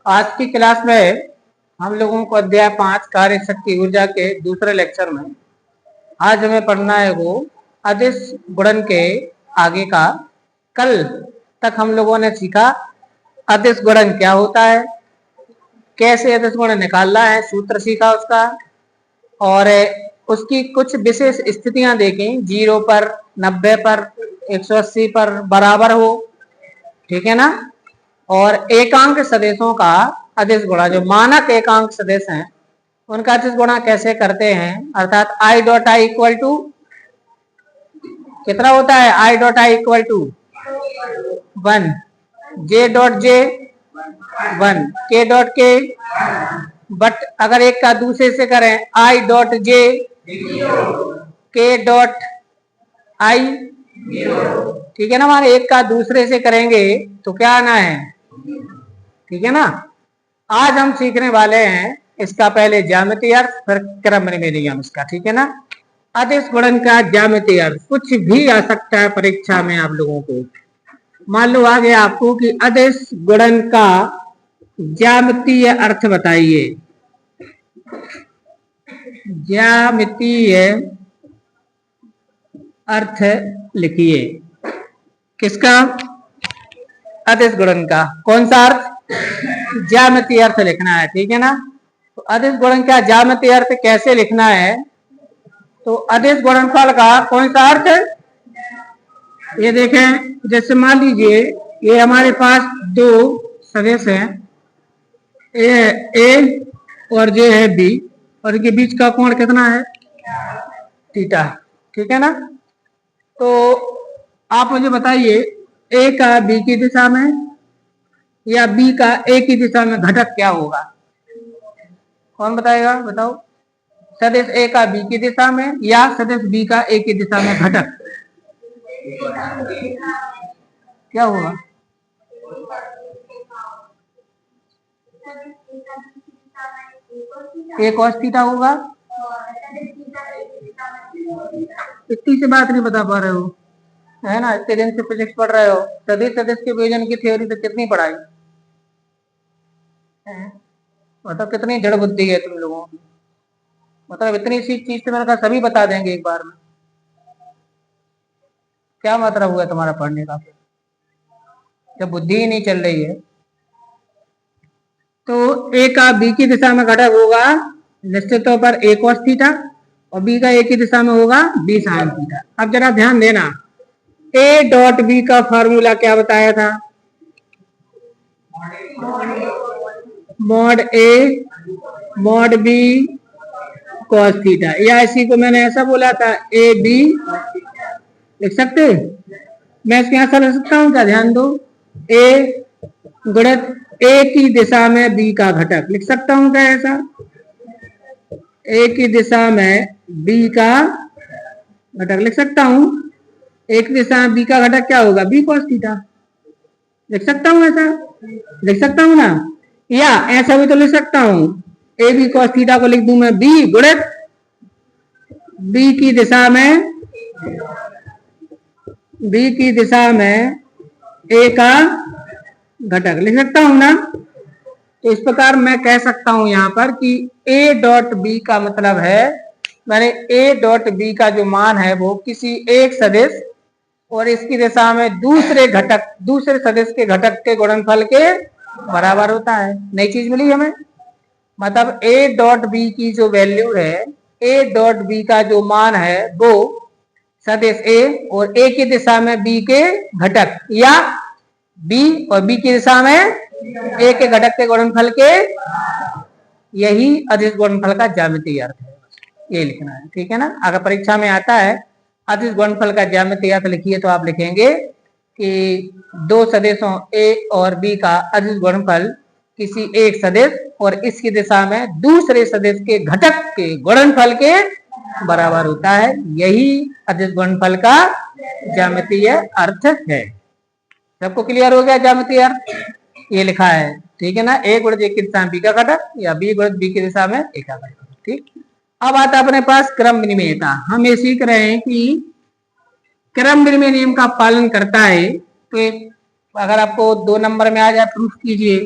आज की क्लास में हम लोगों को अध्याय 5 कार्य शक्ति ऊर्जा के दूसरे लेक्चर में आज हमें पढ़ना है वो अदिश गुणन के आगे का। कल तक हम लोगों ने सीखा अदिश गुणन क्या होता है, कैसे अदिश गुणन निकालना है, सूत्र सीखा उसका, और उसकी कुछ विशेष स्थितियां देखें, 0 पर, 90 पर, 180 पर बराबर हो, ठीक है ना। और एकांक सदिशों का अदिश गुणा, जो मानक एकांक सदिश हैं उनका अदिश गुणा कैसे करते हैं, अर्थात I dot I equal to कितना होता है, I dot I equal to 1, J dot J 1, K dot के, बट अगर एक का दूसरे से करें आई डॉट जे, के डॉट आई, ठीक है ना। हमारे एक का दूसरे से करेंगे तो क्या आना है, ठीक है ना। आज हम सीखने वाले हैं इसका पहले ज्यामितीय अर्थ, फिर क्रम में नियम इसका, ठीक है ना। अदिश गुणन का ज्यामितीय अर्थ कुछ भी आ सकता है परीक्षा में आप लोगों को। मान लो आ गया आपको कि अदिश गुणन का ज्यामितीय अर्थ बताइए, ज्यामितीय अर्थ लिखिए। किसका, अदिश गुणन का। कौन सा अर्थ, ज्यामितीय अर्थ लिखना है, ठीक है ना। तो अदिश गुणन का ज्यामितीय अर्थ कैसे लिखना है, तो अदिश गुणनफल का कौन सा अर्थ, ये देखें, जैसे मान लीजिए ये हमारे पास दो सदिश हैं, ए और जे है बी, और इनके बीच का कोण कितना है, थीटा, ठीक है ना। तो आप मुझे बताइए ए का बी की दिशा में या बी का ए की दिशा में घटक क्या होगा, कौन बताएगा, बताओ। सदिश ए का बी की दिशा में या सदिश बी का ए की दिशा में घटक क्या होगा, ए cos थीटा होगा। इतनी से बात नहीं बता पा रहे हो, है ना, इतने दिन से फिजिक्स पढ़ रहे हो, सदिश सदिश के वियोजन की थ्योरी तो कितनी पढ़ाई, मतलब कितनी जड़ बुद्धि है तुम लोगों की, मतलब इतनी सी चीज से मैंने कहा सभी बता देंगे एक बार में, क्या मतलब हुआ तुम्हारा पढ़ने का, जब बुद्धि ही नहीं चल रही है। तो ए का बी की दिशा में घटक होगा निश्चित तौर पर ए cos थीटा, और बी का ए की दिशा में होगा बी sin थीटा। अब जरा ध्यान देना, ए डॉट बी का फॉर्मूला क्या बताया था, mod A mod B cos theta, या इसी को मैंने ऐसा बोला था ए बी, लिख सकते, मैं इसके यहां लिख सकता हूं क्या, ध्यान दो, ए गुणित ए की दिशा में बी का घटक, लिख सकता हूं क्या ऐसा, ए की दिशा में बी का घटक लिख सकता हूं, एक दिशा में बी का घटक क्या होगा, बी cos थीटा, लिख सकता हूं, ऐसा लिख सकता हूं ना, या ऐसा भी तो लिख सकता हूं, ए बी cos थीटा को लिख दूं मैं बी गुणित बी की दिशा में ए का घटक लिख सकता हूं ना। तो इस प्रकार मैं कह सकता हूं यहां पर कि ए डॉट बी का मतलब है, मैंने ए डॉट बी का जो मान है वो किसी एक सदिश और इसकी दिशा में दूसरे सदिश के घटक के गुणनफल के बराबर होता है। नई चीज मिली हमें, मतलब ए डॉट बी की जो वैल्यू है, ए डॉट बी का जो मान है वो सदिश ए और ए की दिशा में बी के घटक, या बी और बी की दिशा में ए के घटक के गुणनफल के, यही अदिश गुणनफल का ज्यामितीय अर्थ है, ये लिखना है, ठीक है ना। अगर परीक्षा में आता है अदिश गुणनफल का ज्यामितीय अर्थ लिखिए तो आप लिखेंगे कि दो सदिशों ए और बी का अदिश गुणनफल किसी एक सदिश और इसकी दिशा में दूसरे सदिश के घटक के गुणनफल के बराबर होता है, यही अदिश गुणनफल का ज्यामितीय अर्थ है। सबको क्लियर हो गया ज्यामितीय अर्थ, ये लिखा है, ठीक है ना। ए गुणित ए की दिशा में बी का घटक या बी गुणित बी की दिशा में ए का घटक, ठीक। अब आता अपने पास क्रम विनिमयता। हम ये सीख रहे हैं कि क्रम विनिमय नियम का पालन करता है, तो अगर आपको 2 नंबर में आ जाए प्रूफ कीजिए,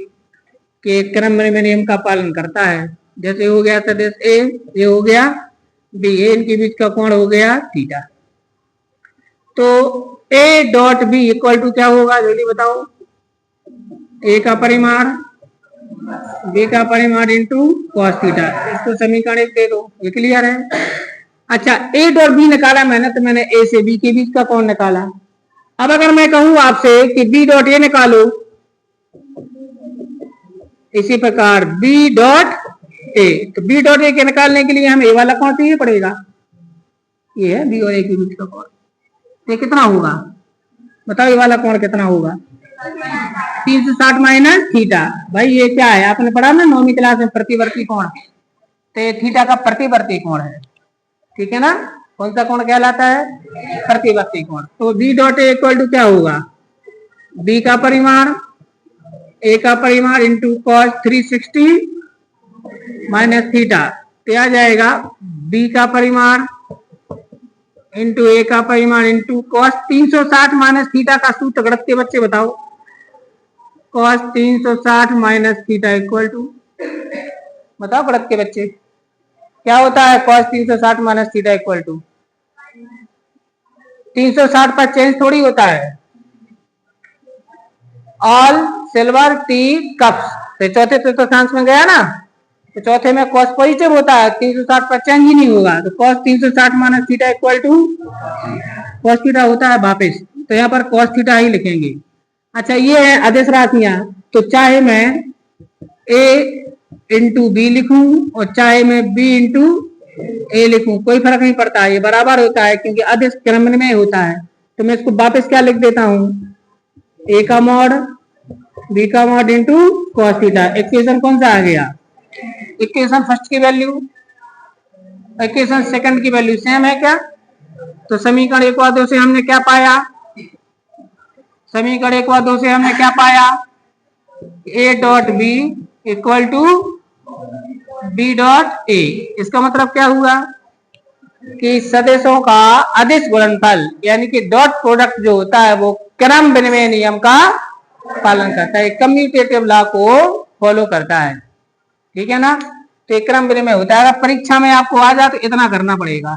के क्रम में नियम का पालन करता है। जैसे हो गया सदिश ए, ये हो गया बी, इनके बीच का कोण हो गया थीटा। तो A dot B equal to क्या होगा जल्दी बताओ? ए का परिमाण बी का परिमाण इंटू कॉस थीटा। इसको समीकरण एक दे दो, ये क्लियर है। अच्छा, ए डॉट बी निकाला मैंने, तो मैंने ए से बी के बीच का कोण निकाला। अब अगर मैं कहूं आपसे कि बी डॉट ए निकालो, इसी प्रकार बी डॉट ए, तो बी डॉट ए के निकालने के लिए हमें ए वाला कोण चाहिए पड़ेगा, ये है बी और ए के बीच का कोण। ये कितना होगा बताओ? ये वाला कोण कितना होगा? 360 माइनस थीटा। भाई ये क्या है, आपने पढ़ा ना 9वीं क्लास में प्रतिवर्ती कोण, तो ये थीटा का प्रतिवर्ती कोण है, ठीक है ना। कौन सा कोण कहलाता है? प्रतिवर्ती कोण। तो B dot A equal to क्या होगा? बी का परिमाण ए का परिमाण इंटू कॉस 360 माइनस थीटा, तो आ जाएगा बी का परिमाण इंटू ए का परिमाण इंटू कॉस 360 माइनस थीटा का सूत्र गणित के बच्चे बताओ। Cos 360 minus theta equal to, बताओ गणित के बच्चे क्या होता है? Cos 360 minus theta equal to 360 पर चेंज थोड़ी होता है। ऑल सिल्वर टी कप्स, तो चौथे चतुर्थांश में गया ना, तो चौथे में कॉस पॉजिटिव होता है, 360 पर चेंज ही नहीं होगा। तो cos 360 minus theta equal to cos theta होता है वापिस, तो यहाँ पर कॉस थीटा ही लिखेंगे। अच्छा, ये है अदिश राशियां, तो चाहे मैं a इंटू बी लिखूं और चाहे मैं b इंटू ए लिखूं, कोई फर्क नहीं पड़ता है, ये बराबर होता है क्योंकि अदिश क्रम में होता है। तो मैं इसको वापस क्या लिख देता हूं? a का मॉड b का mod into cos theta. Equation कौन सा आ गया? इक्वेशन फर्स्ट की वैल्यू, इक्वेशन सेकंड की वैल्यू सेम है क्या? तो समीकरण 1 व 2 से हमने क्या पाया? समीकरण 1 व 2 से हमने क्या पाया? A dot B equal to B dot A. इसका मतलब क्या हुआ कि सदिशों का अदिश गुणनफल यानी कि डॉट प्रोडक्ट जो होता है वो क्रम विनिमय नियम का पालन करता है, कम्यूटेटिव लॉ को फॉलो करता है, ठीक है ना। तो क्रम विनिमय होता है। अगर परीक्षा में आपको आ जाए तो इतना करना पड़ेगा।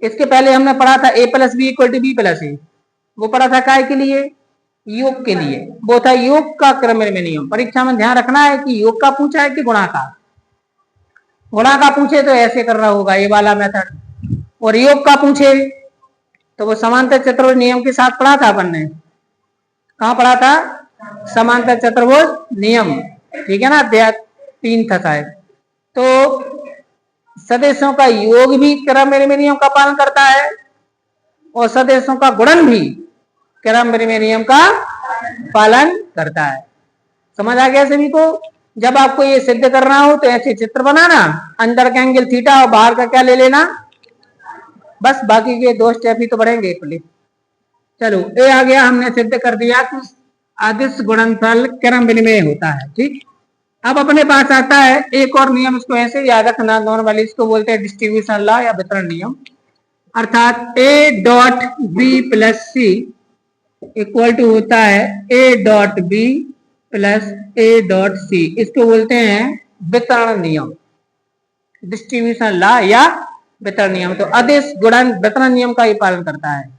इसके पहले हमने पढ़ा था A plus B equal to B plus A, वो पढ़ा था काय के लिए? योग के लिए, वो था योग का क्रम विनिमय नियम। परीक्षा में ध्यान रखना है कि योग का पूछा है कि गुणा का। गुणा का पूछे तो ऐसे करना होगा, ये वाला मेथड, और योग का पूछे तो वो समांतर चतुर्भुज नियम के साथ पढ़ा था अपन ने। कहाँ पढ़ा था? समांतर चतुर्भुज नियम, ठीक है ना, अध्याय 3 था शायद। तो सदिशों का योग भी क्रम विनिमय नियम का पालन करता है और सदिशों का गुणन भी क्रम विनिमय नियम का पालन करता है। समझ आ गया सभी को? जब आपको ये सिद्ध करना हो तो ऐसे चित्र बनाना, अंदर का एंगल थीटा और बाहर का क्या ले लेना, बस बाकी के 2 स्टेप ही तो बढ़ेंगे प्लीज। चलो, ये आ गया, हमने सिद्ध कर दिया कि अदिश गुणनफल क्रम विनिमय होता है, ठीक। अब अपने पास आता है एक और नियम, इसको ऐसे याद रखना नॉर्मली, इसको बोलते हैं डिस्ट्रीब्यूशन लॉ या वितरण नियम। अर्थात A dot B plus C equal to होता है A dot B plus A dot C, इसको बोलते हैं वितरण नियम, डिस्ट्रीब्यूशन लॉ या वितरण नियम। तो अदिश गुणन वितरण नियम का ही पालन करता है।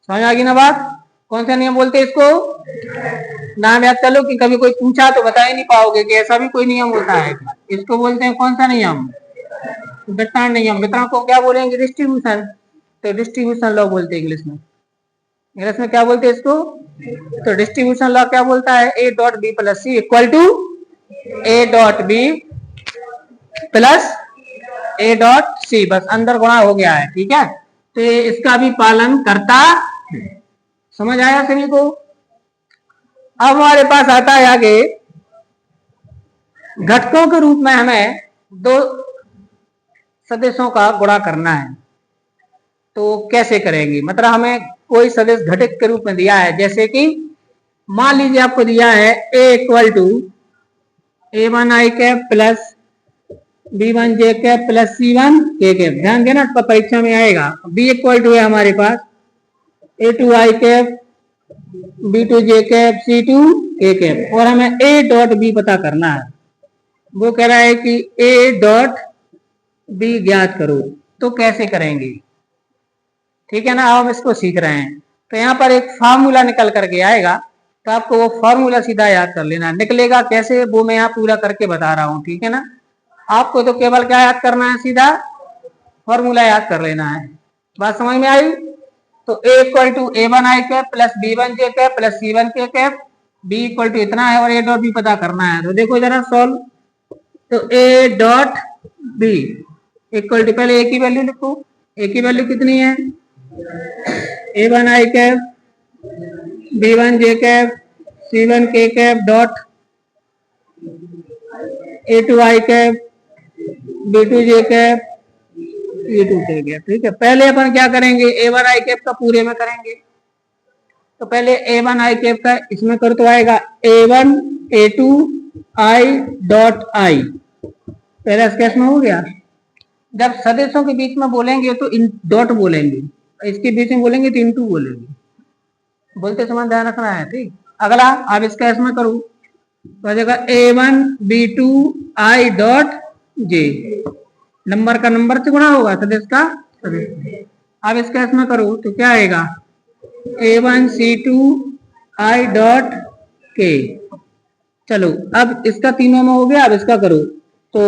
समझ आ गई ना बात? कौन सा नियम बोलते हैं इसको? नाम याद कर लो कि कभी कोई पूछा तो बता ही नहीं पाओगे कि ऐसा भी कोई नियम होता है। इसको बोलते हैं कौन सा नियम? वितरण नियम। वितरण को क्या बोलेंगे? डिस्ट्रीब्यूशन। तो डिस्ट्रीब्यूशन लॉ बोलते हैं इंग्लिश में। इंग्लिश में क्या बोलते हैं इसको? तो डिस्ट्रीब्यूशन लॉ क्या बोलता है? A dot B plus C equal to A dot B plus A dot C, बस अंदर गुणा हो गया है, ठीक है। तो इसका भी पालन करता है। समझ आया सभी को? अब हमारे पास आता है आगे, घटकों के रूप में हमें 2 सदिशों का गुणा करना है। तो कैसे करेंगे? मतलब हमें कोई सदिश घटक के रूप में दिया है, जैसे कि मान लीजिए आपको दिया है a equal to a1 i cap plus b1 j cap plus c1 k cap. ध्यान देना, परीक्षा में आएगा। b इक्वल टू है हमारे पास a2 i cap B2 J cap C2 के कैप, और हमें A डॉट B पता करना है। वो कह रहा है कि A डॉट B ज्ञात करो, तो कैसे करेंगे? ठीक है ना, अब हम इसको सीख रहे हैं। तो यहाँ पर एक फार्मूला निकल करके आएगा, तो आपको वो फार्मूला सीधा याद कर लेना। निकलेगा कैसे वो मैं यहाँ पूरा करके बता रहा हूँ, ठीक है ना। आपको तो केवल क्या याद करना है, सीधा फॉर्मूला याद कर लेना है। बात समझ में आई? तो A equal to A1 I cap plus B1 J cap plus C1 K cap, B equal to इतना है और A डॉट B पता करना है। तो देखो जरा सॉल्व, तो A dot B equal to, पहले A की वैल्यू लिखो। A की वैल्यू कितनी है? A1 I cap B1 J cap C1 K cap dot A2 I cap B2 J cap E2 के कैप। ठीक है, पहले अपन क्या करेंगे, A1 आई कैप का पूरे में करेंगे। तो पहले A1 आई कैप का इसमें कर, तो आएगा A1 A2 आई डॉट आई, पहला स्केच में हो गया। जब सदिशों के बीच में बोलेंगे तो इन डॉट बोलेंगे, इसके बीच में बोलेंगे तो इनटू बोलेंगे, बोलते समय ध्यान रखना है। ठीक, अगला अब इसका इसमें करूं तो आ जाएगा A1 B2 I dot J, number का नंबर से गुणा होगा, सदिश का सदिश। अब इसका इसमें करूं तो क्या आएगा, A1 C2 आई डॉट के। चलो अब इसका तीनों में हो गया, अब इसका करो तो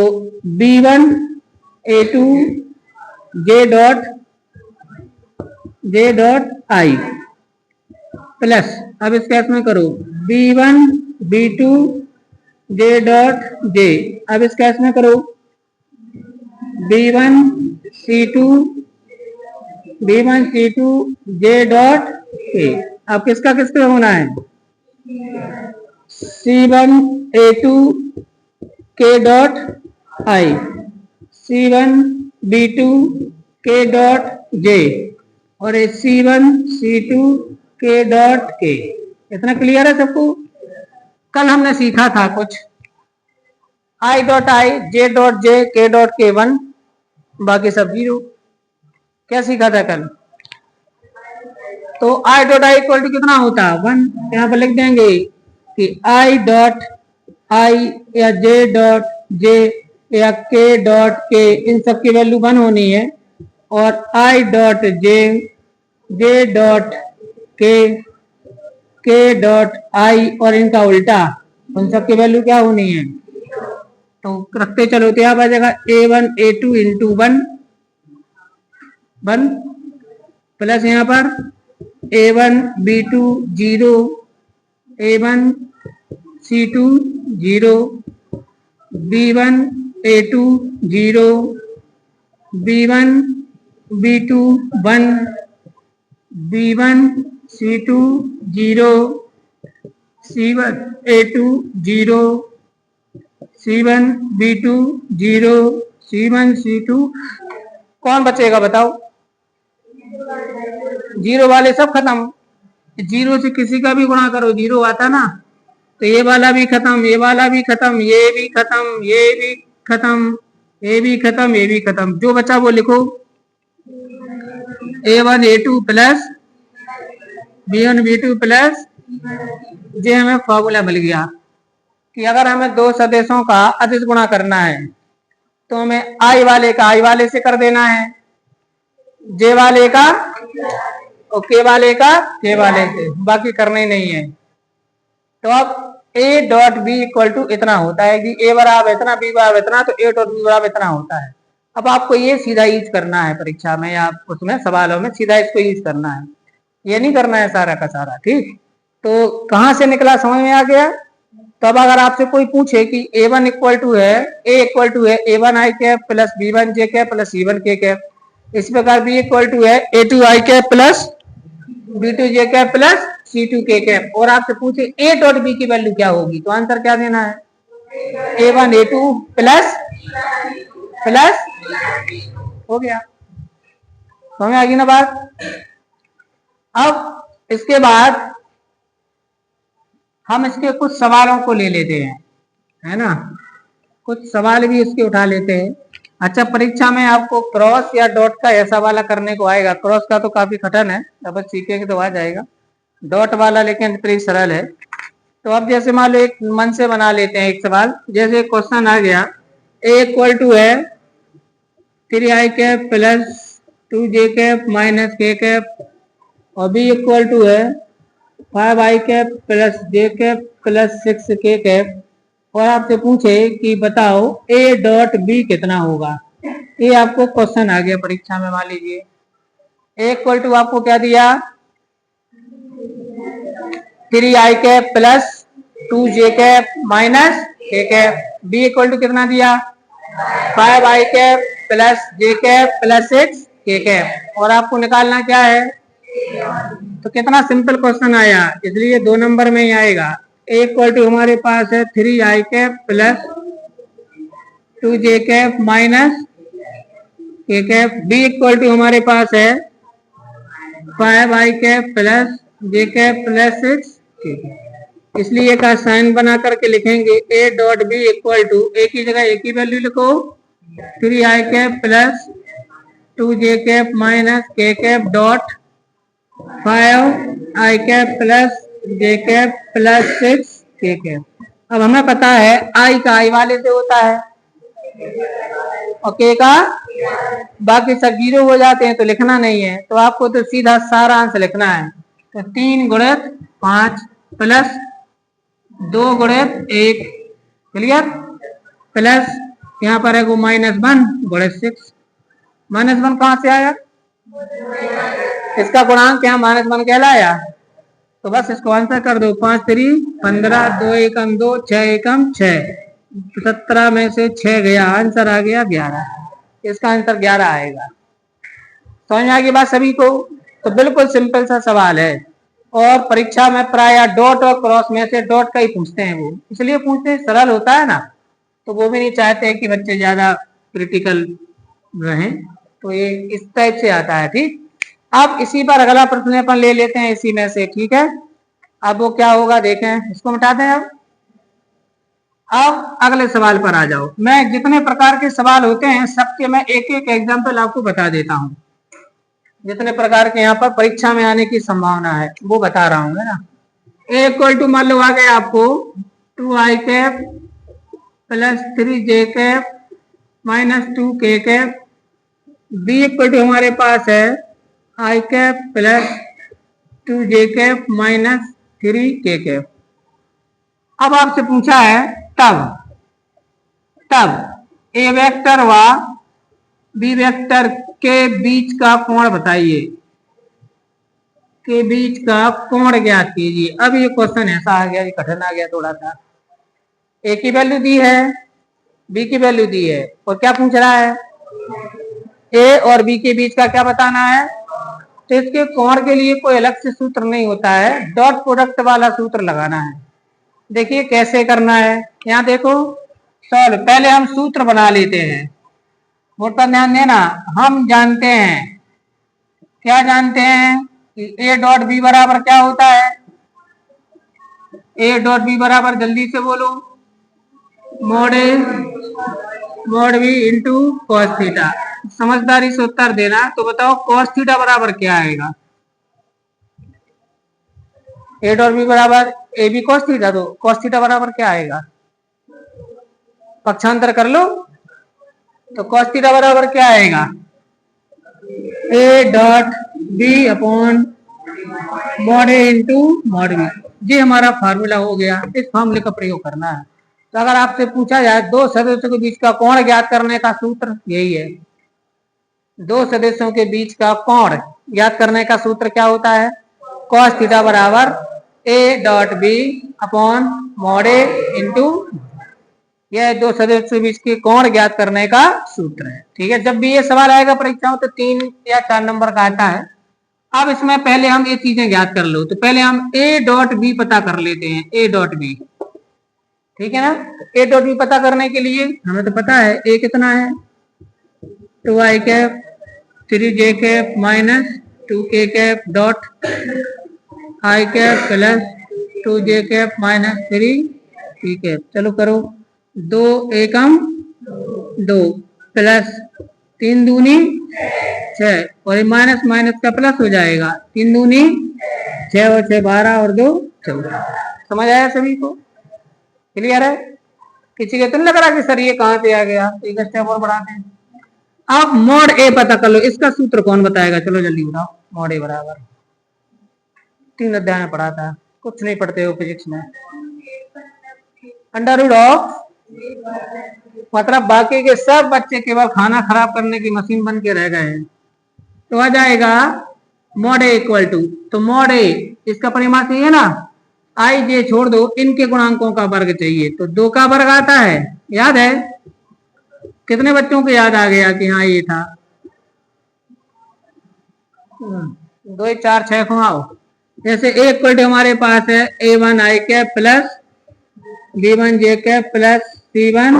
B1 A2 J dot I plus, अब इसका इसमें करो B1 B2 जे डॉट जे, अब इसका इसमें करो B1 C2 जे डॉट के। अब किसका किसका होना है, C1 A2 के डॉट आई, C1 B2 के डॉट जे, और C1 C2 के डॉट के। इतना क्लियर है सबको? कल हमने सीखा था कुछ आई डॉट आई, जे डॉट जे, के डॉट के 1, बाकी सब 0। क्या सीखा था कल? तो I dot I equal to कितना होता है, 1। यहाँ पर लिख देंगे कि आई डॉट आई या जे डॉट जे या के डॉट के, इन सब की वैल्यू 1 होनी है, और आई डॉट जे डॉट के डॉट आई और इनका उल्टा, उन सब की वैल्यू क्या होनी है। तो रखते चलो, तो यहाँ आ जाएगा A1 A2 इंटू 1 प्लस यहाँ पर A1 B2 0, A1 C2 0, B1 A2 0, B1 B2 1, B1 C2 0, C1 A2 0, C1 B2 0, C1 C2, कौन बचेगा बताओ? 0 वाले सब खत्म, 0 से किसी का भी गुणा करो 0 आता ना, तो ये वाला भी खत्म, ये वाला भी खत्म, ये भी खत्म, ये भी खत्म, ये भी खत्म, ये भी खत्म। जो बचा वो लिखो, A1 A2 plus B1 B2 plus, ये हमें फॉर्मूला मिल गया कि अगर हमें दो सदिशों का अदिश गुणा करना है तो हमें आई वाले का आई वाले से कर देना है, जे वाले का और के वाले का के वाले से, बाकी करना ही नहीं है। तो अब A dot B equal to इतना होता है कि A बराबर इतना, B बराबर इतना, तो A डॉट बी बराबर इतना होता है। अब आपको ये सीधा यूज करना है परीक्षा में या उसमें सवालों में, सीधा इसको यूज करना है, ये नहीं करना है सारा का सारा। ठीक, तो कहां से निकला समझ में आ गया? तो अब अगर आपसे कोई पूछे कि A1 इक्वल टू है, A इक्वल टू है A1 I cap plus B1 J cap plus C1 K cap, इस प्रकार B इक्वल टू है A2 आई कैप प्लस B2 जे कैप प्लस C2 के कैप, और आपसे पूछे A डॉट B की वैल्यू क्या होगी, तो आंसर क्या देना है, A1 A2 प्लस प्लस, हो गया। समझ आ गई ना बात? अब इसके बाद हम इसके कुछ सवालों को ले लेते हैं, है ना, कुछ सवाल भी इसके उठा लेते हैं। अच्छा, परीक्षा में आपको क्रॉस या डॉट का ऐसा वाला करने को आएगा, क्रॉस का तो काफी कठिन है, जब सीखेंगे तो आ जाएगा, डॉट वाला लेकिन थोड़ी सरल है। तो अब जैसे मान लो एक मन से बना लेते हैं एक सवाल, जैसे क्वेश्चन आ गया a इक्वल टू है 3i cap plus 2j cap minus k cap और b इक्वल टू है 5i cap plus j cap plus 6k cap और आपसे पूछे कि बताओ a डॉट b कितना होगा। ये आपको क्वेश्चन आ गया परीक्षा में, मान लीजिए a इक्वल टू आपको क्या दिया 3i cap plus 2j cap minus k cap, b equal to कितना दिया 5i cap plus j cap plus 6k cap और आपको निकालना क्या है। तो कितना सिंपल क्वेश्चन आया, इसलिए 2 नंबर में ही आएगा। a इक्वल टू हमारे पास है 3i cap plus 2j cap minus k cap, b equal to हमारे पास है 5i cap plus j cap plus 6k cap. इसलिए का साइन बना करके लिखेंगे a dot b equal to a की जगह a की वैल्यू लिखो 3i cap plus 2j cap minus k cap dot 5i cap plus j cap plus 6k cap. अब हमें पता है i का i वाले से होता है और k का, बाकी सब 0 हो जाते हैं तो लिखना नहीं है, तो आपको तो सीधा सारा आंसर लिखना है। तो 3 गुणित 5 प्लस 2 गुणित 1 क्लियर प्लस यहाँ पर है वो -1 गुणित 6। -1 कहाँ से आया, इसका गुणांक यहाँ -1 कहलाया, तो बस इसको आंसर कर दो 5 3 15 2 एकम 2 6 एकम 6, 17 में से 6 गया, आंसर आ गया 11। इसका आंसर 11 आएगा। समझ में आ गई बात सभी को। तो बिल्कुल सिंपल सा सवाल है और परीक्षा में प्राय डॉट और क्रॉस में से डॉट का ही पूछते हैं, वो इसलिए पूछते हैं सरल होता है ना, तो वो भी नहीं चाहते हैं कि बच्चे ज्यादा क्रिटिकल रहें, तो ये इस टाइप से आता है। ठीक, अब इसी पर अगला प्रश्न अपन ले लेते हैं इसी में से, ठीक है। अब वो क्या होगा देखें, इसको मिटा दें। अब अगले सवाल पर आ जाओ। मैं जितने प्रकार के सवाल होते हैं सबके मैं एक एक एग्जाम्पल आपको बता देता हूँ, जितने प्रकार के यहाँ पर परीक्षा में आने की संभावना है वो बता रहा हूँ, है ना। a इक्वल टू मान लो आ गया आपको 2i cap plus 3j cap minus 2k cap, b equal to हमारे पास है i cap plus 2j cap minus 3k cap. अब आपसे पूछा है तब a वेक्टर व b वेक्टर के बीच का कोण बताइए, के बीच का कोण ज्ञात कीजिए। अब ये क्वेश्चन ऐसा आ गया, कठिन आ गया थोड़ा सा। a की वैल्यू दी है, b की वैल्यू दी है और क्या पूछ रहा है, a और b के बीच का क्या बताना है। तो इसके कोण के लिए कोई अलग से सूत्र नहीं होता है, डॉट प्रोडक्ट वाला सूत्र लगाना है। देखिए कैसे करना है, यहाँ देखो सॉल्व, पहले हम सूत्र बना लेते हैं। बोर्ड पर ध्यान देना, हम जानते हैं, क्या जानते हैं कि a डॉट बी बराबर क्या होता है। a डॉट बी बराबर जल्दी से बोलो mod B into cos theta. समझदारी से उत्तर देना। तो बताओ कॉस थीटा बराबर क्या आएगा। a डॉट बी बराबर ए बी कॉस थीटा, तो कॉस थीटा बराबर क्या आएगा, पक्षांतर कर लो। तो कॉस थीटा बराबर क्या आएगा, a dot B upon mod A into mod B. ये हमारा फार्मूला हो गया, इस फार्मूले का प्रयोग करना है। तो अगर आपसे पूछा जाए दो सदस्यों के बीच का कोण ज्ञात करने का सूत्र यही है। दो सदस्यों के बीच का कोण ज्ञात करने का सूत्र क्या होता है, कॉस थीटा बराबर a dot B upon mod A into, यह दो सदस्यों के बीच के कोण ज्ञात करने का सूत्र है। ठीक है, जब भी ये सवाल आएगा परीक्षाओं तो 3 या 4 नंबर का आता है। अब इसमें पहले हम ये चीजें ज्ञात कर लो। तो पहले हम a डॉट बी पता कर लेते हैं, a डॉट बी, ठीक है ना। a डॉट बी पता करने के लिए हमें तो पता है a कितना है 2i cap 3j cap minus 2k cap dot i cap plus 2j cap minus 3k cap. चलो करो, 2 एकम 2 प्लस 3 दूनी 6 और माइनस माइनस का प्लस हो जाएगा, 3 दूनी 6 और 6 12 और 2 14। समझ आया सभी को? क्लियर है? किसी के तो नहीं लग रहा कि सर ये कहाँ से आ गया? एक स्टेप और बढ़ाते हैं। अब मॉड ए पता कर लो, इसका सूत्र कौन बताएगा? चलो जल्दी बताओ। मॉड ए बराबर 3 अध्याय में पढ़ा था, कुछ नहीं पढ़ते हो फिजिक्स में। अंडर रूट ऑफ, मतलब बाकी के सब बच्चे केवल खाना खराब करने की मशीन बन के रह गए हैं। तो आ जाएगा मॉड ए इक्वल टू, तो मॉड ए इसका परिमाण चाहिए ना, आई जे छोड़ दो, इनके गुणांकों का वर्ग चाहिए। तो 2 का वर्ग आता है, याद है? कितने बच्चों को याद आ गया कि हाँ ये था? 2 4 6 घुमाओ। जैसे ए इक्वल टू हमारे पास है A1 I cap plus B1 J cap plus C1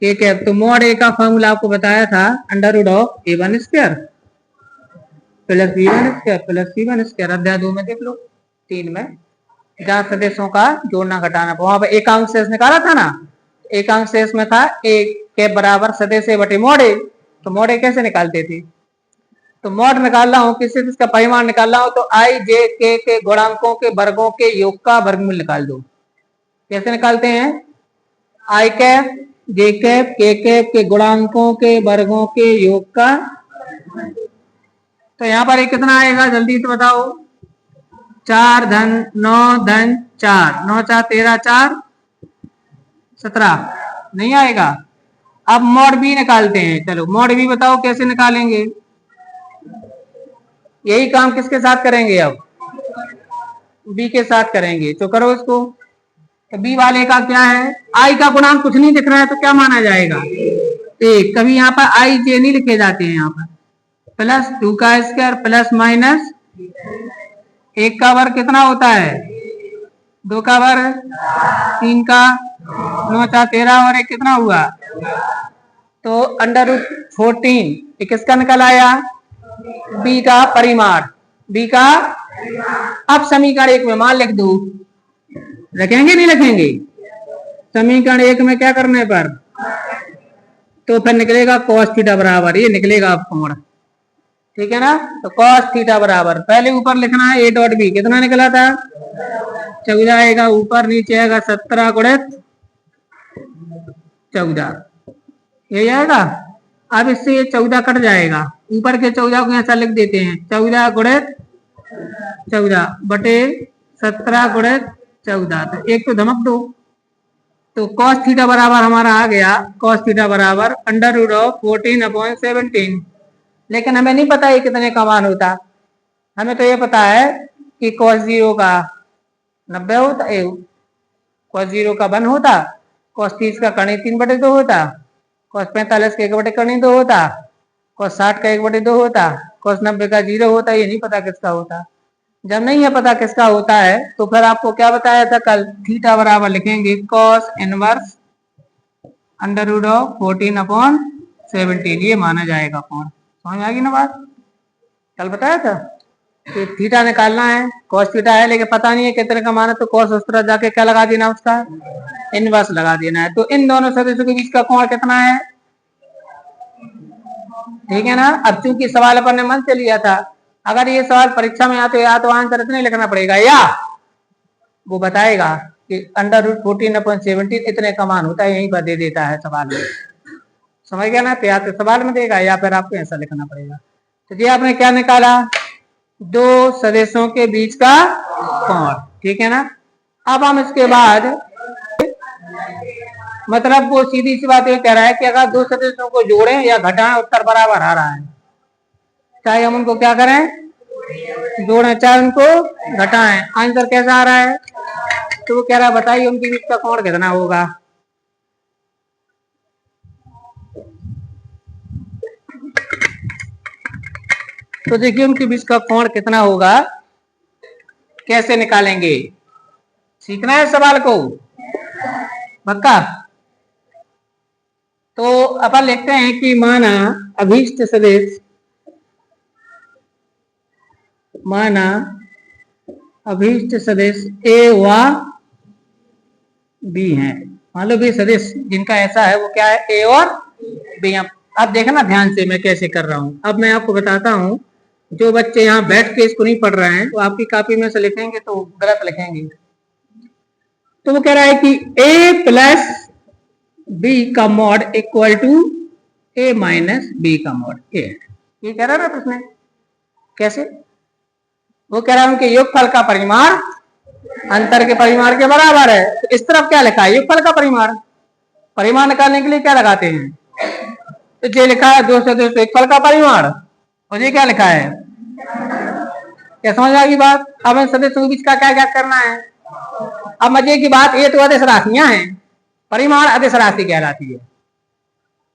K cap. तो मॉड ए का फॉर्मूला आपको बताया था, under root of A1 square plus B1 square plus C1 square. अध्याय 2 में देख लो, 3 में, जहाँ सदस्यों का जोड़ना घटाना, वहां पर एकांक शेष निकाला था ना। एकांक शेष में था ए कैप बराबर सदस्य बटे मॉड ए। तो मॉड ए कैसे निकालते थे? तो मॉड निकाल रहा हूँ, किसी चीज का परिमाण निकाल रहा हूँ, तो आई जे के गुणांकों के वर्गों के योग का वर्गमूल निकाल दो। कैसे निकालते हैं? आई कैप जे कैप के गुणांकों के वर्गों के योग का। तो यहाँ पर कितना आएगा जल्दी से बताओ? 4 धन 9 धन 4, 9 4 13 4 17, नहीं आएगा। अब मॉड बी निकालते हैं। चलो मॉड बी बताओ कैसे निकालेंगे? यही काम किसके साथ करेंगे? अब बी के साथ करेंगे। तो करो इसको। तो बी वाले का क्या है? आई का गुणांक कुछ नहीं दिख रहा है, तो क्या माना जाएगा? 1। कभी यहाँ पर आई जे नहीं लिखे जाते हैं, यहाँ पर प्लस 2 का स्क्वायर प्लस माइनस 1 का वर्ग कितना होता है? 2 का वर्ग 3 का, 9 4 13 और 1 कितना हुआ? तो अंडर रूट 14 ये किसका निकल आया? बी का परिमाण, बी का। अब समीकरण 1 में मान लिख दो, रखेंगे नहीं रखेंगे? समीकरण 1 में क्या करने पर? तो फिर निकलेगा cos थीटा बराबर, ये निकलेगा कोण, ठीक है ना। तो cos थीटा बराबर, पहले ऊपर लिखना है a डॉट बी, कितना निकला था? 14 आएगा ऊपर, नीचे आएगा 17 गुणित 14, ये आएगा। अब इससे ये 14 कट जाएगा, ऊपर के 14 को ऐसा लिख देते हैं, 14 गुणित 14 बटे 17 गुणित 14। तो एक तो धमक दो। तो cos थीटा बराबर हमारा आ गया, cos थीटा बराबर अंडर रूट ऑफ 14/17। लेकिन हमें नहीं पता ये कितने का मान होता। हमें तो ये पता है कि cos 0 का 90 होता, cos 0 का 1 होता, cos 30 का कर्ण 3/2 होता, cos 45 का 1/2 होता, cos 60 का 1/2 होता, cos 90 का 0 होता। ये नहीं पता किसका होता। जब नहीं है पता किसका होता है, तो फिर आपको क्या बताया था कल? थीटा बराबर लिखेंगे cos inverse under root of 14/17, ये माना जाएगा कोण। समझ आ गई ना बात? कल बताया था कि थीटा निकालना है, cos थीटा है लेकिन पता नहीं है कितने का मान है, तो cos उस तरह जाके क्या लगा देना, उसका इनवर्स लगा देना है। तो इन दोनों सदस्यों के बीच का कोण कितना है? ठीक है ना। अब चूंकि सवाल अपन ने मन से लिया था, अगर ये सवाल परीक्षा में आते या तो आंसर इतने लिखना पड़ेगा, या वो बताएगा कि अंडर रूट 14/17 इतने का मान होता है, यहीं पर दे देता है सवाल में। समझ गया ना? तो या तो सवाल में देगा या फिर आपको ऐसा लिखना पड़ेगा। तो ये आपने क्या निकाला? 2 सदस्यों के बीच का कोण, ठीक है ना। अब हम इसके बाद, मतलब वो सीधी सी बात ये कह रहा है कि अगर 2 सदस्यों को जोड़ें या घटाएं, उत्तर बराबर आ रहा है, चाहे हम उनको क्या करें? जोड़ें, चाहे उनको घटाएं, आंसर कैसा आ रहा है? तो वो कह रहा है बताइए उनके बीच का कोण कितना होगा? तो देखिए उनके बीच का कोण कितना होगा, कैसे निकालेंगे? सीखना है सवाल को पक्का। तो अपन लिखते हैं कि माना अभीष्ट सदिश, माना अभीष्ट सदिश ए व बी है। मान लो भी सदिश जिनका ऐसा है वो क्या है? ए और बी। अब देखना ध्यान से मैं कैसे कर रहा हूं। अब मैं आपको बताता हूं जो बच्चे यहाँ बैठ के इसको नहीं पढ़ रहे हैं वो आपकी कॉपी में से लिखेंगे तो गलत लिखेंगे। तो वो कह रहा है कि a प्लस बी का mod equal to a minus B का मॉड a। ये कह रहा है ना प्रश्न। कैसे? वो कह रहा है उनके योगफल का परिमाण अंतर के परिमाण के बराबर है। तो इस तरफ क्या लिखा है? योगफल का परिमाण। परिमाण निकालने के लिए क्या लगाते हैं? तो ये लिखा है 2 से 2 योगफल का परिमाण। और ये क्या लिखा है? क्या समझ आ गई बात? अब इन सदस्यों के बीच का क्या ज्ञात करना है। अब मजे की बात, ये तो अदिश राशियां हैं, परिमाण अदिश राशि कहलाती है।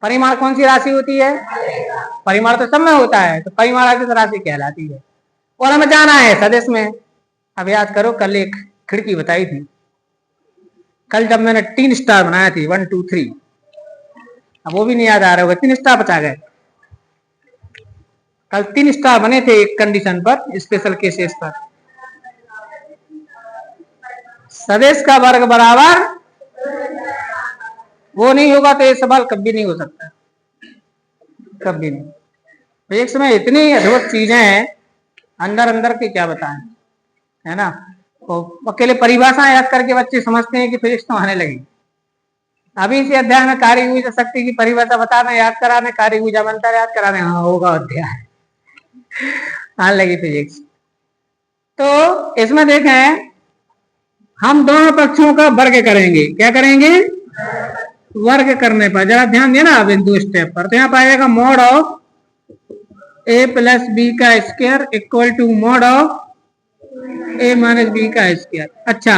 परिमाण कौन सी राशि होती है? परिमाण तो सब में होता है, तो परिमाण अदिश राशि कहलाती है। और हमें जाना है सदिश में। अब याद करो, कल एक खिड़की बताई थी, कल जब मैंने 3 स्टार बनाया थी 1 2 3, अब वो भी नहीं याद आ रहा होगा, 3 स्टार बचा गए। कल 3 स्टार बने थे एक कंडीशन पर, स्पेशल केसेस पर। सदिश का वर्ग बराबर वो नहीं होगा तो ये सवाल कभी नहीं हो सकता, कभी नहीं। तो एक समय इतनी अद्भुत चीजें हैं अंदर अंदर के, क्या बताएं, है ना। तो अकेले परिभाषा याद करके बच्चे समझते हैं कि फिजिक्स तो आने लगी। अभी इसी अध्याय में कार्य ऊर्जा शक्ति की परिभाषा बताना, याद कराने, कार्य ऊर्जा मंत्र याद कराने, हाँ होगा अध्याय, आने लगी फिजिक्स। तो इसमें देखें, हम दोनों पक्षों का वर्ग करेंगे। क्या करेंगे? वर्ग करने पर जरा ध्यान देना बिंदु स्टेप पर। तो यहाँ पाएगा mod of a plus B का square equal to mod of a minus B का स्क्वायर। अच्छा,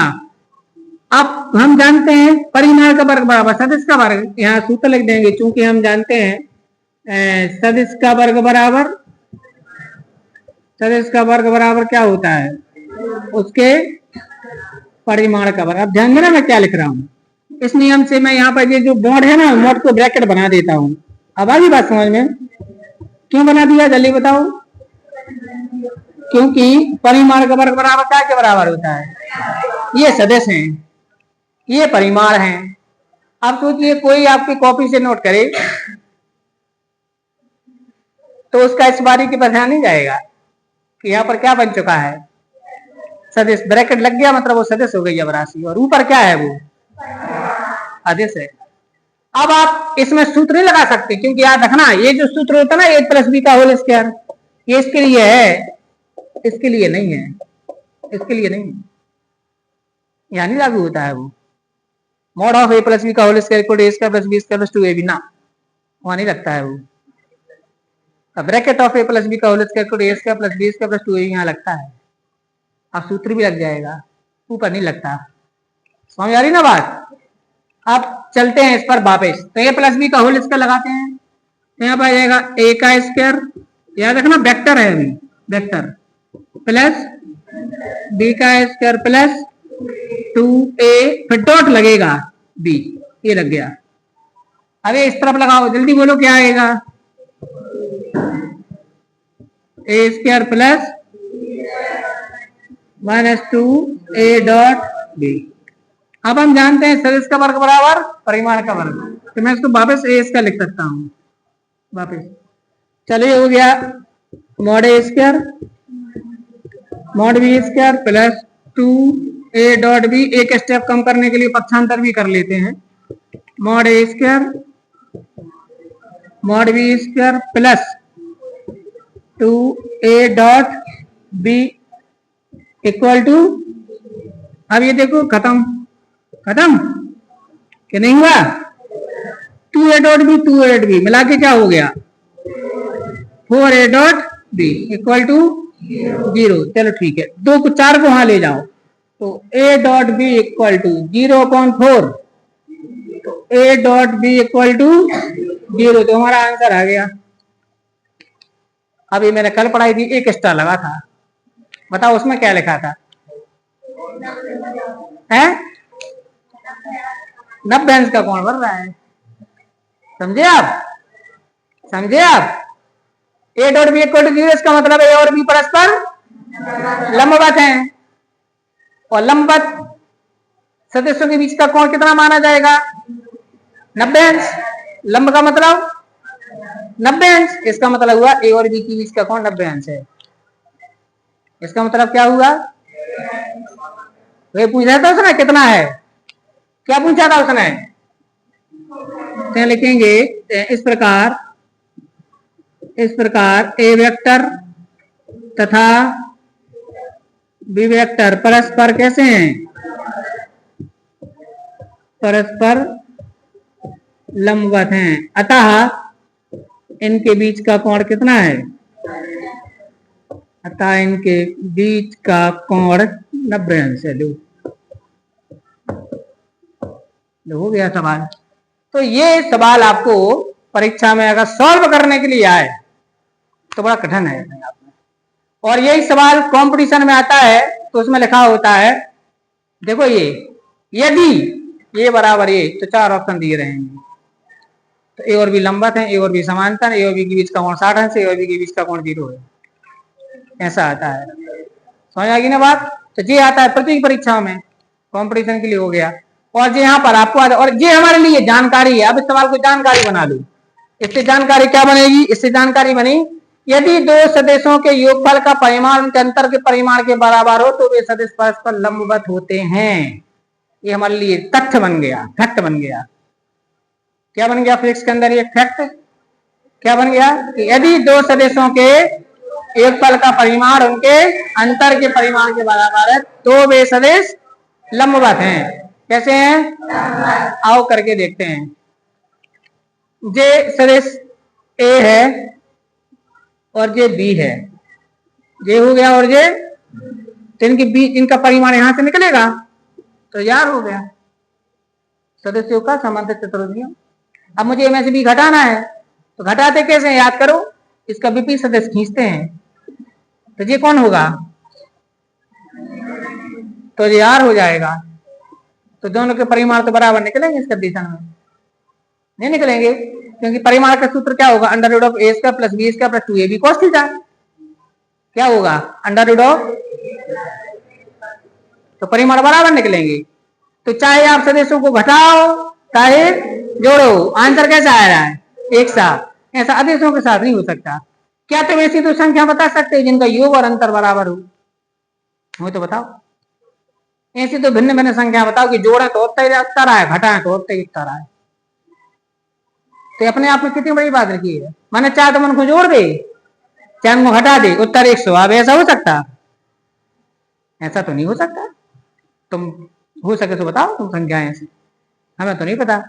अब हम जानते हैं परिमाण का वर्ग बराबर सदिश का वर्ग। यहाँ सूत्र लिख देंगे, क्योंकि हम जानते हैं सदिश का वर्ग बराबर, सदिश का वर्ग बराबर क्या होता है? उसके परिमाण का वर्ग। अब ध्यान देना मैं क्या लिख रहा हूँ। इस नियम से मैं यहाँ पर ये जो मॉड है ना, मॉड को ब्रैकेट बना देता हूँ। अब आ गई बात समझ में? क्यों बना दिया जल्दी बताओ? क्योंकि परिमाण का वर्ग बराबर क्या के बराबर होता है? ये सदिश हैं, ये परिमाण हैं। अब सोचिए कोई आपकी कॉपी से नोट करे तो उसका इस बारी के पर ध्यान नहीं जाएगा कि यहाँ पर क्या बन चुका है? सदिश। ब्रैकेट लग गया मतलब वो सदिश हो गई अब राशि, और ऊपर क्या है? वो अदिश है। अब आप इसमें सूत्र नहीं लगा सकते, क्योंकि याद रखना ये जो सूत्र होता है ना a प्लस बी का होल स्क्वायर, ये इसके लिए है, इसके लिए नहीं है, इसके लिए नहीं है, यहाँ नहीं लागू होता है वो। Mod of a plus B का whole square equal to a square plus B square plus 2ab ना, वहां नहीं लगता है वो। Bracket of a plus B का whole square equal to a square plus B square plus 2ab यहाँ लगता है। अब सूत्र भी लग जाएगा, ऊपर नहीं लगता। समझ आ रही ना बात? अब चलते हैं इस पर वापस। तो a प्लस बी का होल स्क्वायर लगाते हैं, तो यहाँ पर आ जाएगा a का स्क्वायर, याद रखना वेक्टर है अभी, वेक्टर, प्लस b का स्क्वायर प्लस 2a, फिर डॉट लगेगा b, ये लग गया। अब इस तरफ लगाओ, जल्दी बोलो क्या आएगा? a square plus minus 2a dot b। अब हम जानते हैं सदिश का वर्ग बराबर परिमाण का वर्ग, तो मैं इसको वापस a इसका लिख सकता हूँ वापस। चलिए हो गया mod a square mod b square plus 2a dot b। एक स्टेप कम करने के लिए पक्षांतर भी कर लेते हैं। Mod a square mod b square plus 2a dot b equal to, अब ये देखो खत्म, खत्म कि नहीं हुआ? 2a dot b 2a dot b मिला के क्या हो गया? 4a dot b equal to 0। चलो ठीक है, 2 को 4 को वहां ले जाओ, तो a dot b equal to 0.4, तो a dot b equal to 0, तो हमारा आंसर आ गया। अभी मैंने कल पढ़ाई थी, एक स्टार लगा था, बताओ उसमें क्या लिखा था? है 90 अंश का कौन बन रहा है? समझे आप? समझे आप? a dot B equal to 0, इसका मतलब a और b परस्पर लंबवत हैं, और लंबवत सदस्यों के बीच का कोण कितना माना जाएगा? 90 अंश। लंब का मतलब 90 अंश, इसका मतलब हुआ a और b के बीच का कोण 90 अंश है। इसका मतलब क्या हुआ? वे पूछा था उसने कितना है, क्या पूछा था उसने? तो लिखेंगे इस प्रकार ए वेक्टर तथा बी वेक्टर परस्पर कैसे हैं? परस्पर लंबवत हैं, अतः इनके बीच का कोण कितना है? अतः इनके बीच का कोण 90 अंश है। हो गया सवाल। तो ये सवाल आपको परीक्षा में अगर सॉल्व करने के लिए आए तो बड़ा कठिन है और यही सवाल कंपटीशन में आता है तो उसमें लिखा होता है, देखो ये यदि ये बराबर ये, तो 4 ऑप्शन दिए रहेंगे, तो ए और बी लंबवत है, ए और बी समांतर, ए और बी के बीच का कोण 60 अंश, ए और बी के बीच का कोण 0 है, ऐसा आता है। समझ आ गई ना बात? तो ये आता है प्रत्येक परीक्षाओं में, कंपटीशन के लिए हो गया। और ये यहाँ पर आपको आता है, और ये हमारे लिए जानकारी है। अब इस सवाल को जानकारी बना लो। इससे जानकारी क्या बनेगी? इससे जानकारी बनी, यदि दो सदिशों के योगफल का परिमाण उनके अंतर के परिमाण के बराबर हो तो वे सदिश परस्पर लंबवत होते हैं। ये हमारे लिए तथ्य बन गया, फैक्ट बन गया। क्या बन गया फिजिक्स के अंदर? ये फैक्ट क्या बन गया कि यदि दो सदिशों के योगफल का परिमाण उनके अंतर के परिमाण के बराबर है तो वे सदिश लंबवत हैं। कैसे हैं? आओ करके देखते हैं। जे सदिश ए है और जे बी है, जे हो गया और जे, तो इनके बीच इनका परिमाण यहां से निकलेगा तो यार हो गया सदस्यों का समांतर चतुर्भुज। अब मुझे ए में से बी घटाना है, तो घटाते कैसे? याद करो, इसका विपरीत सदस्य खींचते हैं, तो ये कौन होगा? तो ये यार हो जाएगा। तो दोनों के परिमाण तो बराबर निकलेंगे इसका दिशा में? नहीं निकलेंगे, क्योंकि परिमाण का सूत्र क्या होगा? Under root of A square plus B square plus 2ab cos theta. क्या होगा? अंडर रूट ऑफ, तो परिमाण बराबर निकलेंगे। तो चाहे आप सदस्यों को घटाओ चाहे जोड़ो, आंसर कैसा आ रहा है? एक साथ। ऐसा आदेशों के साथ नहीं हो सकता। क्या तुम ऐसी तो संख्या बता सकते हो जिनका योग और अंतर बराबर हो तो बताओ। ऐसी तो भिन्न भिन्न संख्या बताओ कि जोड़े तो उत्तर आए, घटाए तो उत्तर आए। तो अपने आप में कितनी बड़ी बात रखी है। मैंने चाहे तो मन को जोड़ दे, चाहे उनको घटा दे, उत्तर 100। अब ऐसा हो सकता? ऐसा तो नहीं हो सकता। तुम हो सके तो बताओ तुम संख्याएं ऐसी, हमें तो नहीं पता।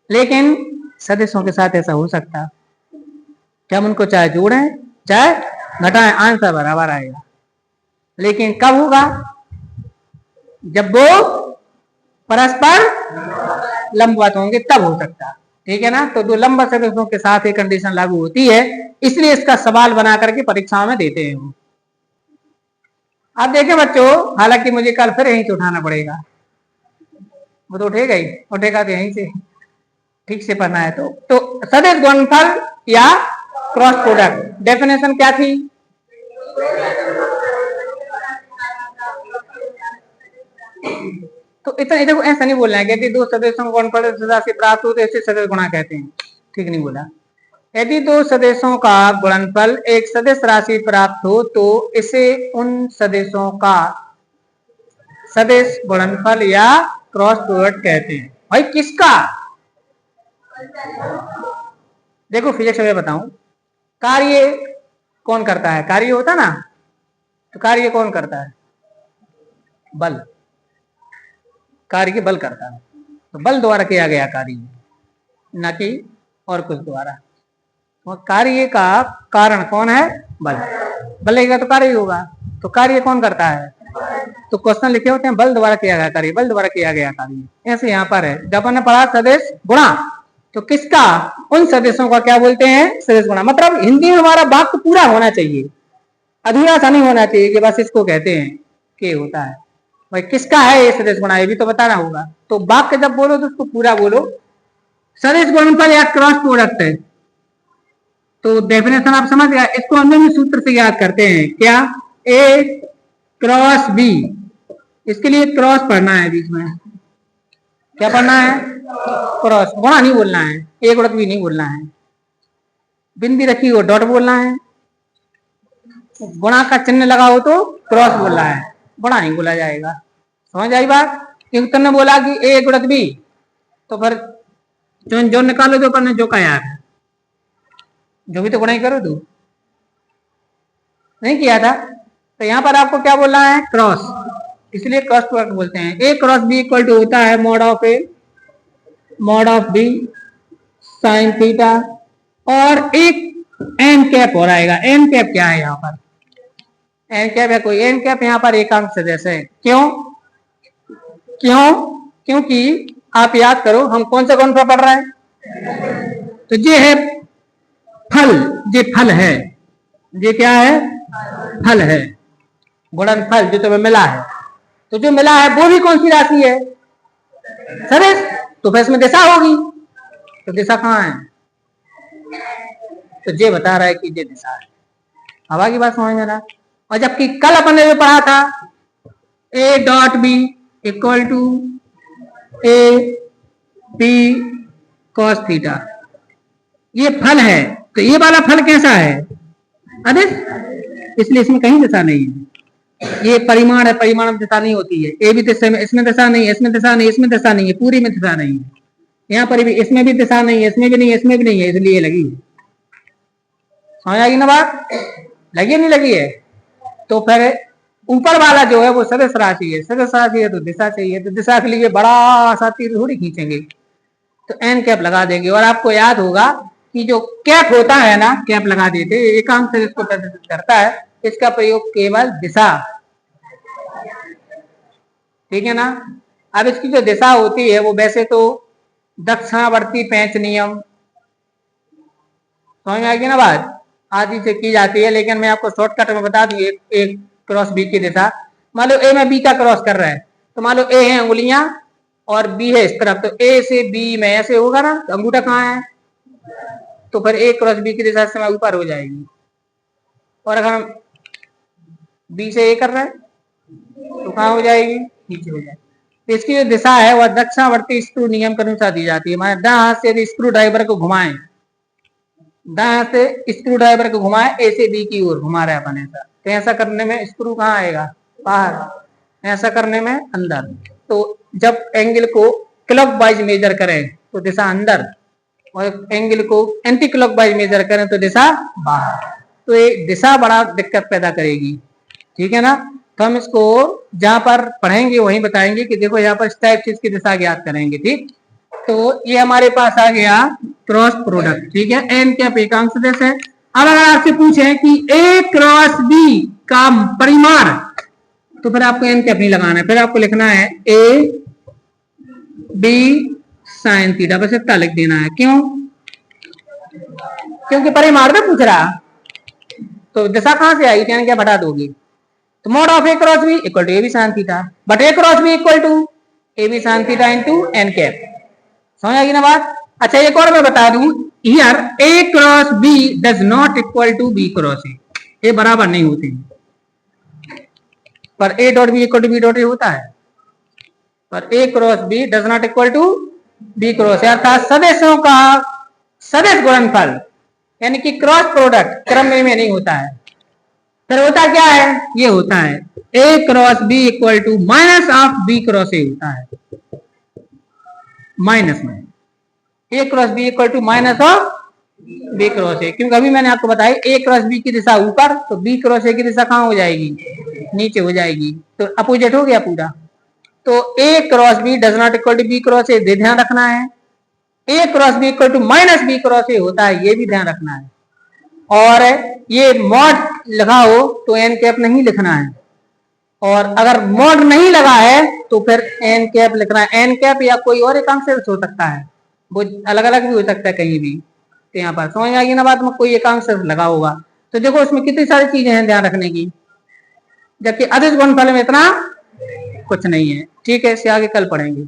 लेकिन सदस्यों के साथ ऐसा हो सकता, क्या हम उनको चाहे जोड़ें चाहे घटाएं, आंसर बराबर आएगा। लेकिन कब होगा? जब वो परस्पर लंबवत होंगे तब हो सकता। ठीक है ना? तो दो लंबवत सदस्यों के साथ एक कंडीशन लागू होती है, इसलिए इसका सवाल बना करके परीक्षाओं में देते हैं। अब देखें बच्चों, हालांकि मुझे कल फिर यहीं से उठाना पड़ेगा, वो तो उठेगा ही, उठेगा तो यहीं से ठीक से पढ़ना है। तो सदिश गुणनफल या क्रॉस प्रोडक्ट, डेफिनेशन क्या थी? तो इतना देखो, ऐसा नहीं बोलना है कि दो सदस्यों का गुणनफल राशि प्राप्त हो तो ऐसे सदिश गुणा कहते हैं, ठीक नहीं बोला। यदि दो सदस्यों का गुणनफल एक सदिश राशि प्राप्त हो तो इसे उन सदस्यों का सदिश गुणनफल या क्रॉस प्रोडक्ट कहते हैं। भाई किसका? देखो फिजिक्स में बताऊं, कार्य कौन करता है? कार्य होता ना, तो कार्य कौन करता है? बल। कार्य बल करता है, तो बल द्वारा किया गया कार्य, न कि और कुछ द्वारा। तो कार्य का कारण कौन है? बल। बल लगेगा तो कार्य होगा। तो कार्य कौन करता है? तो क्वेश्चन लिखे होते हैं बल द्वारा किया गया कार्य, बल द्वारा किया गया कार्य। ऐसे यहाँ पर है, जब अपन पढ़ा सदिश गुणा, तो किसका? उन सदस्यों का क्या बोलते हैं? सदिश गुणा। मतलब हिंदी में हमारा वाक्य पूरा होना चाहिए, अधूरा सा नहीं होना चाहिए कि बस इसको कहते हैं कि होता है। भाई किसका है ये सदिश गुणा, ये भी तो बताना होगा। तो वाक्य जब बोलो तो उसको पूरा बोलो। सदिश गुणनफल या क्रॉस प्रोडक्ट है, तो डेफिनेशन आप समझ गया। इसको हम लोग सूत्र से याद करते हैं, क्या? ए क्रॉस बी। इसके लिए क्रॉस पढ़ना है बीच में। क्या पढ़ना है? क्रॉस। गुणा नहीं बोलना है, एक गुणक भी नहीं बोलना है, बिंदी रखी हो डॉट बोलना है, गुणा का चिन्ह लगाओ तो क्रॉस बोल रहा है, गुणा नहीं बोला जाएगा। समझ आई बात? क्योंकि तुमने बोला कि ए गुणित बी, तो फिर जो निकालो जो अपन ने जो का यार, जो भी तो गुणा ही करो तू, नहीं किया था। तो यहाँ पर आपको क्या बोलना है? क्रॉस, इसलिए क्रॉस प्रोडक्ट बोलते हैं। A cross B equal to होता है mod of A mod of B sine theta, और एक एन कैप हो रहेगा। एन कैप क्या है यहाँ पर? एन कैप है कोई एन कैप यहाँ पर एकांक सदस्य है। क्यों? क्योंकि आप याद करो हम कौन सा कौन सा पढ़ रहे हैं, तो ये है फल, ये फल है, ये क्या है? फल है, गुणनफल जो तुम्हें मिला है। तो जो मिला है वो भी कौन सी राशि है? सदिश। तो फिर इसमें दिशा होगी, तो दिशा कहाँ है? तो ये बता रहा है कि ये दिशा है। हवा की बात समझ में रहा। और जबकि कल अपन ने जो पढ़ा था A dot B equal to A B cos theta, ये फल है, तो ये वाला फल कैसा है? अदिश, इसलिए इसमें कहीं दिशा नहीं है। ये परिमाण है, परिमाण में दिशा नहीं होती है। ए भी दिशा में, इसमें दिशा नहीं है, इसमें दिशा नहीं, इसमें दिशा नहीं है, पूरी में दिशा नहीं है। यहाँ पर भी इसमें भी दिशा नहीं है, इसमें भी नहीं है, इसमें भी नहीं है, इसलिए लगी है। समझ आएगी ना बात? लगी नहीं लगी है? तो फिर ऊपर वाला जो है वो सदस्य राशि है, सदस्य राशि है तो दिशा चाहिए, तो दिशा के लिए बड़ा सा तीर थोड़ी खींचेंगे, तो एन कैप लगा देंगे। और आपको याद होगा कि जो कैप होता है ना, कैप लगा देते, एकांक से इसको प्रदर्शित करता है, इसका प्रयोग केवल दिशा, ठीक है ना। अब इसकी जो दिशा होती है वो वैसे तो दक्षिणावर्ती पैंच नियम, समझ में आएगी ना बात, आदि से की जाती है, लेकिन मैं आपको शॉर्टकट में बता दूं। एक क्रॉस बी की दिशा, मान लो ए में बी का क्रॉस कर रहा है, तो मान लो ए है उंगलियां और बी है इस तरफ, तो ए से बी में ऐसे होगा ना, तो अंगूठा कहाँ है? तो फिर ए क्रॉस बी की दिशा से ऊपर हो जाएगी। और अगर हम बी से ए कर रहे हैं तो कहाँ हो जाएगी? नीचे हो जाएगी। तो इसकी जो दिशा है वह दक्षिणावर्ती स्क्रू नियम के अनुसार दी जाती है। हमारे दाएं हाथ से यदि स्क्रू ड्राइवर को घुमाएं, दाएं हाथ से स्क्रू ड्राइवर को घुमाएं ए से बी की ओर घुमा रहे अपन ऐसा, तो ऐसा करने में स्क्रू कहाँ आएगा? बाहर। ऐसा करने में अंदर। तो जब एंगल को क्लॉकवाइज मेजर करें तो दिशा अंदर, और एंगल को एंटी क्लॉकवाइज मेजर करें तो दिशा बाहर। तो ये दिशा बड़ा दिक्कत पैदा करेगी, ठीक है ना। तो हम इसको जहां पर पढ़ेंगे वहीं बताएंगे कि देखो यहाँ पर इस टाइप चीज की दिशा ज्ञात करेंगे, ठीक। तो ये हमारे पास आ गया क्रॉस प्रोडक्ट, ठीक है। एन कैप एकांक सदस्य है। अब अगर आपसे पूछे कि ए क्रॉस बी का परिमाण, तो फिर आपको एन कैप नहीं लगाना है, फिर आपको लिखना है ए बी साइन थीटा, बस इतना लिख देना है। क्यों? क्योंकि परिमाण में पूछ रहा, तो दिशा कहां से आई? एन कैप हटा दोगी, तो mod of A cross B equal to A B sine theta, but A cross B equal to A B sine theta into N cap. समझ आएगी ना बात? अच्छा एक और मैं बता दूं, here A cross B does not equal to B cross A, ये बराबर नहीं होते हैं। पर A dot B equal to B dot A होता है, पर A cross B does not equal to B cross A, अर्थात सदस्यों का सदस्य गुणनफल यानी कि क्रॉस प्रोडक्ट क्रम में नहीं होता है। फिर होता क्या है? ये होता है A cross B equal to minus of B cross A होता है, माइनस में A cross B equal to minus of B cross A. क्योंकि अभी मैंने आपको बताया ए क्रॉस बी की दिशा ऊपर, तो बी क्रॉस ए की दिशा कहां हो जाएगी? नीचे हो जाएगी, तो अपोजिट हो गया पूरा। तो A cross B does not equal to B cross A, ध्यान रखना है। A cross B equal to minus B cross A होता है, ये भी ध्यान रखना है। और ये मॉड लगा हो तो एन कैप नहीं लिखना है, और अगर मॉड नहीं लगा है तो फिर एन कैप लिखना है। एन कैप या कोई और एकांक से हो सकता है, वो अलग अलग भी हो सकता है कहीं भी। तो यहाँ पर समझ आएगी ना बात में, कोई एकांक से लगा होगा। तो देखो उसमें कितनी सारी चीजें हैं ध्यान रखने की, जबकि अदिश गुणनफल में इतना कुछ नहीं है, ठीक है। इससे आगे कल पढ़ेंगे।